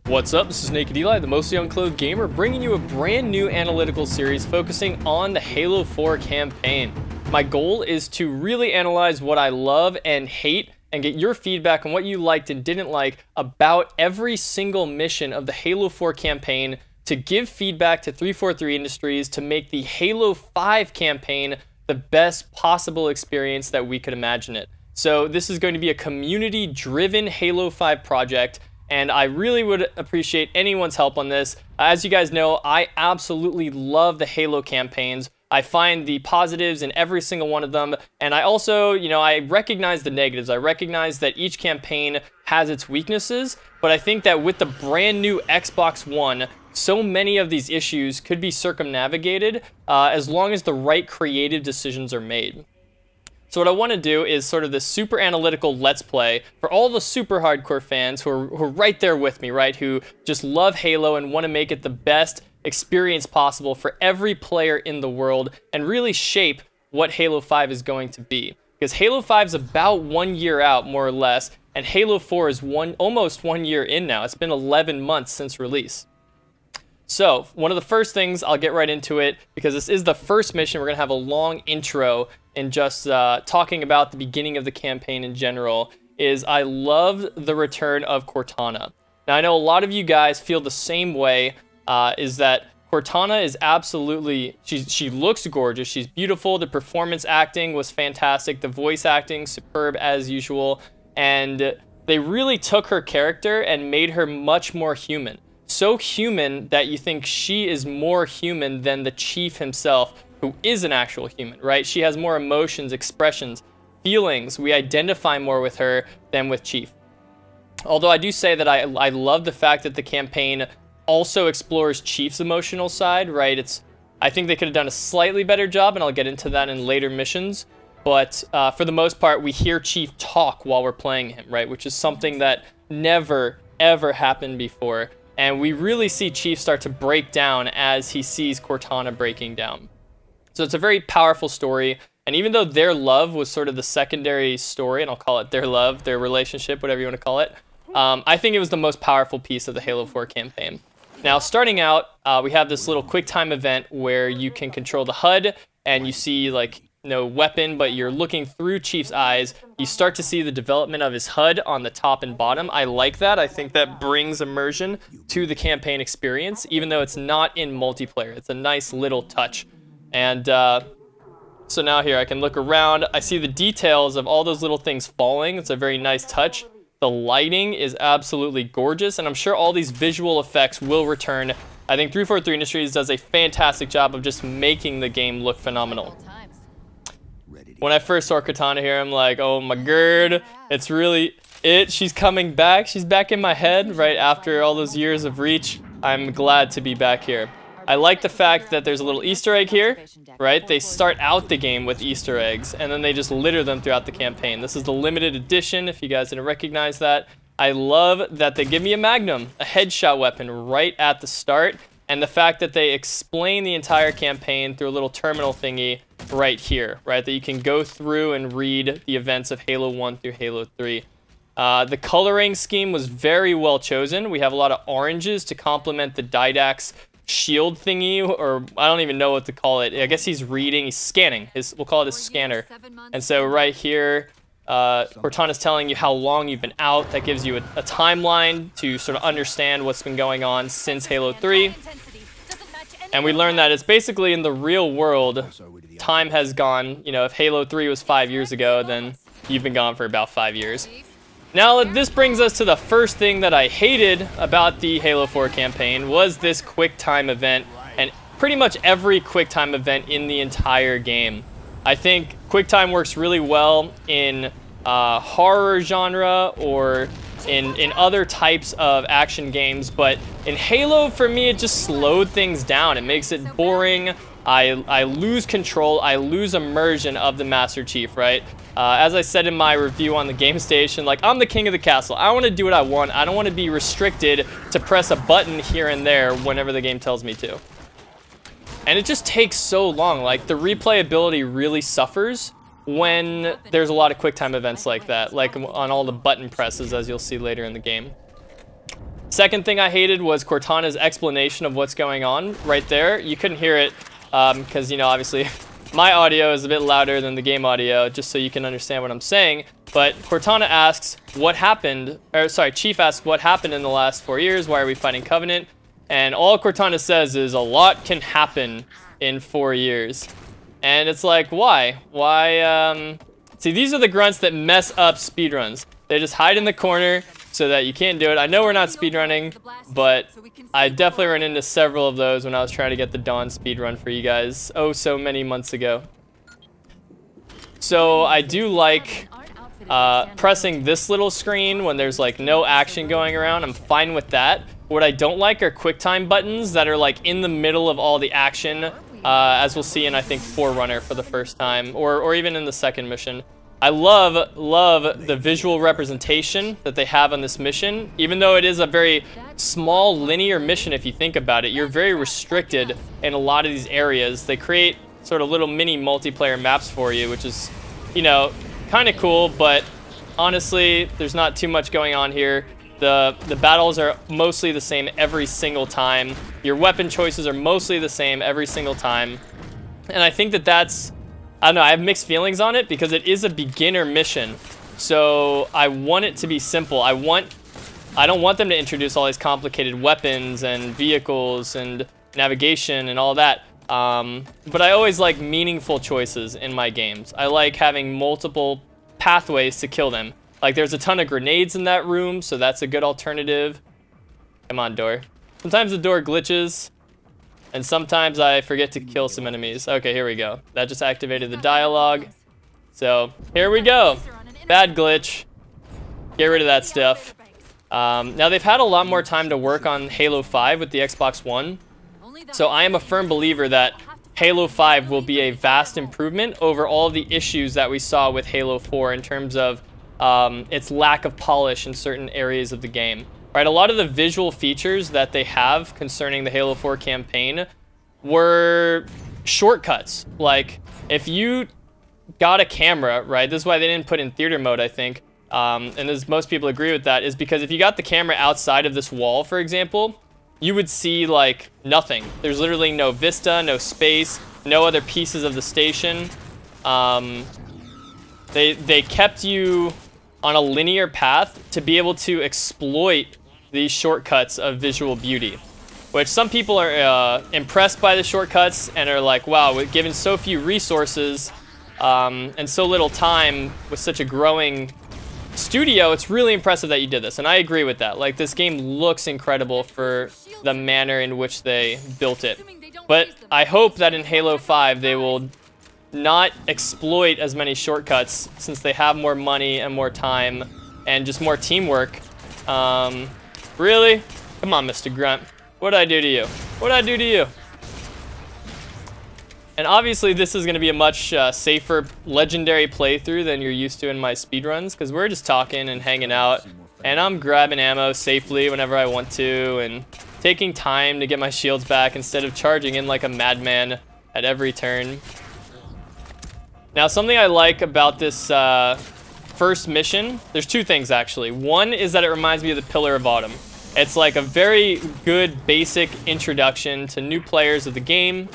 What's up, this is Nak3d Eli, the mostly unclothed gamer, bringing you a brand new analytical series focusing on the Halo 4 campaign. My goal is to really analyze what I love and hate and get your feedback on what you liked and didn't like about every single mission of the Halo 4 campaign, to give feedback to 343 Industries to make the Halo 5 campaign the best possible experience that we could imagine it. So this is going to be a community-driven Halo 5 project, and I really would appreciate anyone's help on this. As you guys know, I absolutely love the Halo campaigns. I find the positives in every single one of them, and I also, I recognize the negatives. I recognize that each campaign has its weaknesses, but I think that with the brand new Xbox One, so many of these issues could be circumnavigated as long as the right creative decisions are made. So what I want to do is sort of this super analytical let's play for all the super hardcore fans who are right there with me, right? Who just love Halo and want to make it the best experience possible for every player in the world and really shape what Halo 5 is going to be. Because Halo 5 is about 1 year out, more or less, and Halo 4 is almost 1 year in now. It's been 11 months since release. So one of the first things, I'll get right into it, because this is the first mission. We're going to have a long intro and just talking about the beginning of the campaign in general, is I love the return of Cortana. Now, I know a lot of you guys feel the same way, is that Cortana is absolutely, she looks gorgeous, she's beautiful, the performance acting was fantastic, the voice acting superb as usual, and they really took her character and made her much more human. So human that you think she is more human than the Chief himself, who is an actual human, right? She has more emotions, expressions, feelings. We identify more with her than with Chief. Although I do say that I love the fact that the campaign also explores Chief's emotional side, right? I think they could have done a slightly better job, and I'll get into that in later missions. But for the most part, we hear Chief talk while we're playing him, right? Which is something that never, ever happened before. And we really see Chief start to break down as he sees Cortana breaking down. So it's a very powerful story. And even though their love was sort of the secondary story, and I'll call it their love, their relationship, whatever you want to call it, I think it was the most powerful piece of the Halo 4 campaign. Now, starting out, we have this little quick time event where you can control the HUD, and you see, like, no weapon, but you're looking through Chief's eyes. You start to see the development of his HUD on the top and bottom. I like that. I think that brings immersion to the campaign experience, even though it's not in multiplayer. It's a nice little touch. And so now here I can look around. I see the details of all those little things falling. It's a very nice touch. The lighting is absolutely gorgeous, and I'm sure all these visual effects will return. I think 343 Industries does a fantastic job of just making the game look phenomenal. When I first saw Cortana here, I'm like, oh my god, it's really it. She's coming back. She's back in my head right after all those years of Reach. I'm glad to be back here. I like the fact that there's a little Easter egg here, right? They start out the game with Easter eggs, and then they just litter them throughout the campaign. This is the limited edition, if you guys didn't recognize that. I love that they give me a Magnum, a headshot weapon right at the start, and the fact that they explain the entire campaign through a little terminal thingy right here, right? That you can go through and read the events of Halo 1 through Halo 3. The coloring scheme was very well chosen. We have a lot of oranges to complement the Didact's shield thingy, or I don't even know what to call it. I guess he's reading, he's scanning. We'll call it his scanner. And so right here, Cortana's telling you how long you've been out. That gives you a timeline to sort of understand what's been going on since Halo 3. And we learned that it's basically in the real world, time has gone. If Halo 3 was 5 years ago, then you've been gone for about 5 years. Now, this brings us to the first thing that I hated about the Halo 4 campaign, was this quick time event, and pretty much every quick time event in the entire game. I think quick time works really well in horror genre or in other types of action games, but in Halo, for me, it just slowed things down. It makes it boring. I lose control. I lose immersion of the Master Chief, right? As I said in my review on the game station, like, I'm the king of the castle. I want to do what I want. I don't want to be restricted to press a button here and there whenever the game tells me to. And it just takes so long. Like, the replayability really suffers when there's a lot of quick time events like that, like on all the button presses, as you'll see later in the game. Second thing I hated was Cortana's explanation of what's going on right there. You couldn't hear it because, you know, obviously my audio is a bit louder than the game audio, just so you can understand what I'm saying. But Cortana asks what happened, or sorry, Chief asks what happened in the last 4 years. Why are we fighting Covenant? And all Cortana says is a lot can happen in 4 years. And it's like, why? Why, see, these are the grunts that mess up speedruns. They just hide in the corner so that you can't do it. I know we're not speedrunning, but I definitely ran into several of those when I was trying to get the Dawn speedrun for you guys, oh so many months ago. So I do like pressing this little screen when there's like no action going around. I'm fine with that. What I don't like are QuickTime buttons that are like in the middle of all the action, as we'll see in, I think, Forerunner for the first time, or even in the second mission. I love the visual representation that they have on this mission. Even though it is a very small linear mission, if you think about it, you're very restricted in a lot of these areas. They create sort of little mini multiplayer maps for you, which is, you know, kind of cool, but honestly, there's not too much going on here. The battles are mostly the same every single time. Your weapon choices are mostly the same every single time. And I think that that's, I don't know, I have mixed feelings on it because it is a beginner mission. So I want it to be simple. I don't want them to introduce all these complicated weapons and vehicles and navigation and all that. But I always like meaningful choices in my games. I like having multiple pathways to kill them. Like there's a ton of grenades in that room, so that's a good alternative. Come on, door. Sometimes the door glitches. And sometimes I forget to kill some enemies. Okay, here we go. That just activated the dialogue. So, here we go. Bad glitch. Get rid of that stuff. Now, they've had a lot more time to work on Halo 5 with the Xbox One. So, I am a firm believer that Halo 5 will be a vast improvement over all the issues that we saw with Halo 4 in terms of its lack of polish in certain areas of the game. Right, a lot of the visual features that they have concerning the Halo 4 campaign were shortcuts. Like, if you got a camera, right, this is why they didn't put in theater mode, I think, and as most people agree with that, is because if you got the camera outside of this wall, for example, you would see, like, nothing. There's literally no vista, no space, no other pieces of the station. They kept you on a linear path to be able to exploit these shortcuts of visual beauty, which some people are impressed by the shortcuts and are like, wow, given so few resources and so little time with such a growing studio, it's really impressive that you did this. And I agree with that. Like, this game looks incredible for the manner in which they built it. But I hope that in Halo 5 they will not exploit as many shortcuts since they have more money and more time and just more teamwork. Really? Come on, Mr. Grunt. What'd I do to you? What'd I do to you? And obviously, this is going to be a much safer legendary playthrough than you're used to in my speedruns, because we're just talking and hanging out, and I'm grabbing ammo safely whenever I want to, and taking time to get my shields back instead of charging in like a madman at every turn. Now, something I like about this first mission, there's two things actually. One is that it reminds me of the Pillar of Autumn. It's like a very good basic introduction to new players of the game.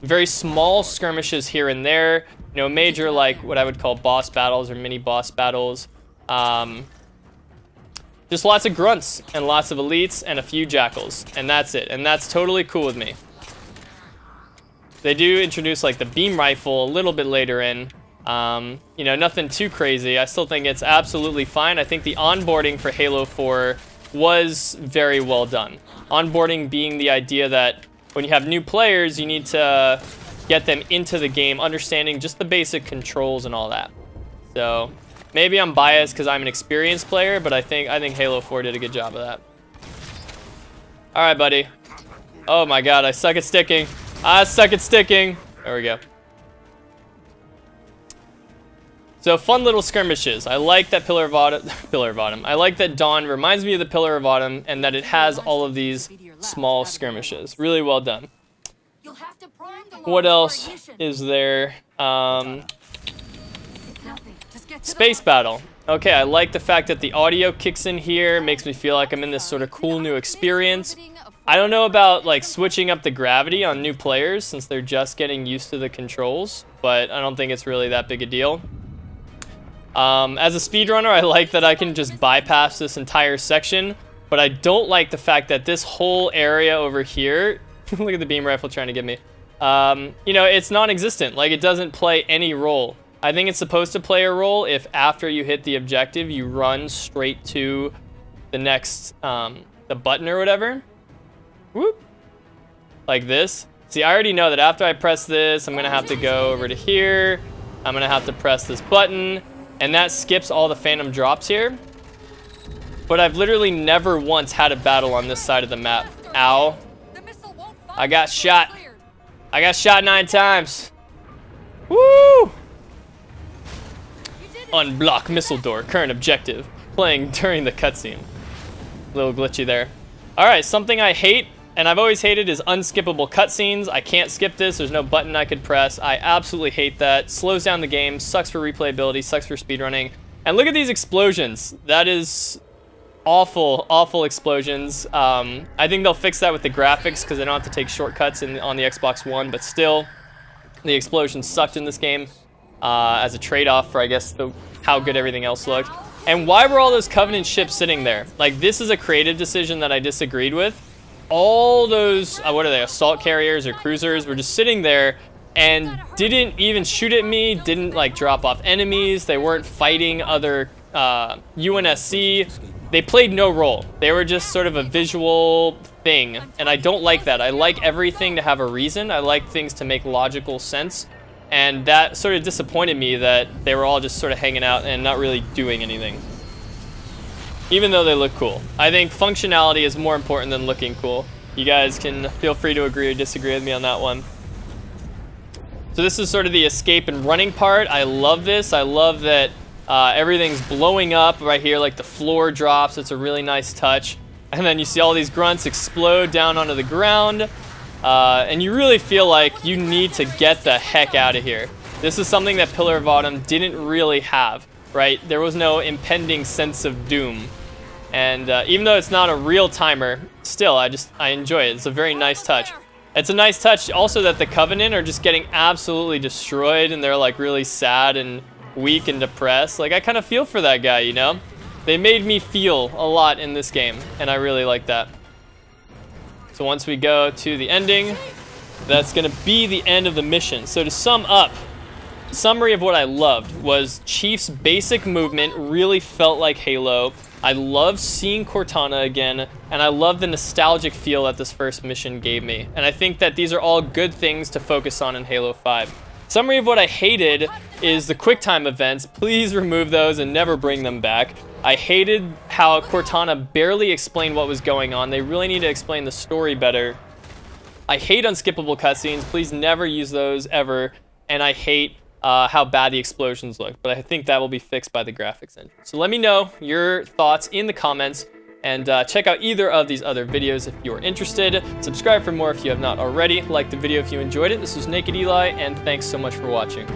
Very small skirmishes here and there. You know, major like what I would call boss battles or mini boss battles. Just lots of grunts and lots of elites and a few jackals. And that's it. And that's totally cool with me. They do introduce like the beam rifle a little bit later in. You know, nothing too crazy. I still think it's absolutely fine. I think the onboarding for Halo 4 was very well done. Onboarding being the idea that when you have new players, you need to get them into the game, understanding just the basic controls and all that. So maybe I'm biased because I'm an experienced player, but I think Halo 4 did a good job of that. All right, buddy. Oh my God, I suck at sticking. I suck at sticking. There we go. So fun little skirmishes. I like that Pillar of Autumn. I like that Dawn reminds me of the Pillar of Autumn and that it has all of these small skirmishes. Really well done. What else is there? Space battle. Okay, I like the fact that the audio kicks in here. Makes me feel like I'm in this sort of cool new experience. I don't know about like switching up the gravity on new players since they're just getting used to the controls, but I don't think it's really that big a deal. As a speedrunner, I like that I can just bypass this entire section, but I don't like the fact that this whole area over here, look at the beam rifle trying to get me, you know, it's non-existent. Like, it doesn't play any role. I think it's supposed to play a role if after you hit the objective, you run straight to the next, the button or whatever. Whoop. Like this. See, I already know that after I press this, I'm going to have to go over to here. I'm going to have to press this button. And that skips all the phantom drops here. But I've literally never once had a battle on this side of the map. Ow. I got shot. I got shot 9 times. Woo! Unblock missile door. Current objective. Playing during the cutscene. A little glitchy there. Alright, something I hate, and I've always hated, is unskippable cutscenes. I can't skip this. There's no button I could press. I absolutely hate that. Slows down the game. Sucks for replayability. Sucks for speedrunning. And look at these explosions. That is awful, awful explosions. I think they'll fix that with the graphics because I don't have to take shortcuts on the Xbox One, but still, the explosions sucked in this game as a trade-off for, I guess, how good everything else looked. And why were all those Covenant ships sitting there? Like, this is a creative decision that I disagreed with. All those, what are they, assault carriers or cruisers were just sitting there and didn't even shoot at me, didn't, like, drop off enemies. They weren't fighting other UNSC. They played no role. They were just sort of a visual thing, and I don't like that. I like everything to have a reason. I like things to make logical sense, and that sort of disappointed me that they were all just sort of hanging out and not really doing anything, even though they look cool. I think functionality is more important than looking cool. You guys can feel free to agree or disagree with me on that one. So this is sort of the escape and running part. I love this. I love that everything's blowing up right here, like the floor drops. It's a really nice touch. And then you see all these grunts explode down onto the ground. And you really feel like you need to get the heck out of here. This is something that Pillar of Autumn didn't really have, right? There was no impending sense of doom. And even though it's not a real timer, still, I enjoy it. It's a very nice touch. It's a nice touch also that the Covenant are just getting absolutely destroyed and they're like really sad and weak and depressed. Like, I kind of feel for that guy, you know? They made me feel a lot in this game, and I really like that. So once we go to the ending, that's going to be the end of the mission. So to sum up, summary of what I loved was Chief's basic movement really felt like Halo. I love seeing Cortana again, and I love the nostalgic feel that this first mission gave me. And I think that these are all good things to focus on in Halo 5. Summary of what I hated is the QuickTime events. Please remove those and never bring them back. I hated how Cortana barely explained what was going on. They really need to explain the story better. I hate unskippable cutscenes. Please never use those ever. And I hate how bad the explosions look. But I think that will be fixed by the graphics engine. So let me know your thoughts in the comments. And check out either of these other videos if you're interested. Subscribe for more if you have not already. Like the video if you enjoyed it. This was Nak3d Eli, and thanks so much for watching.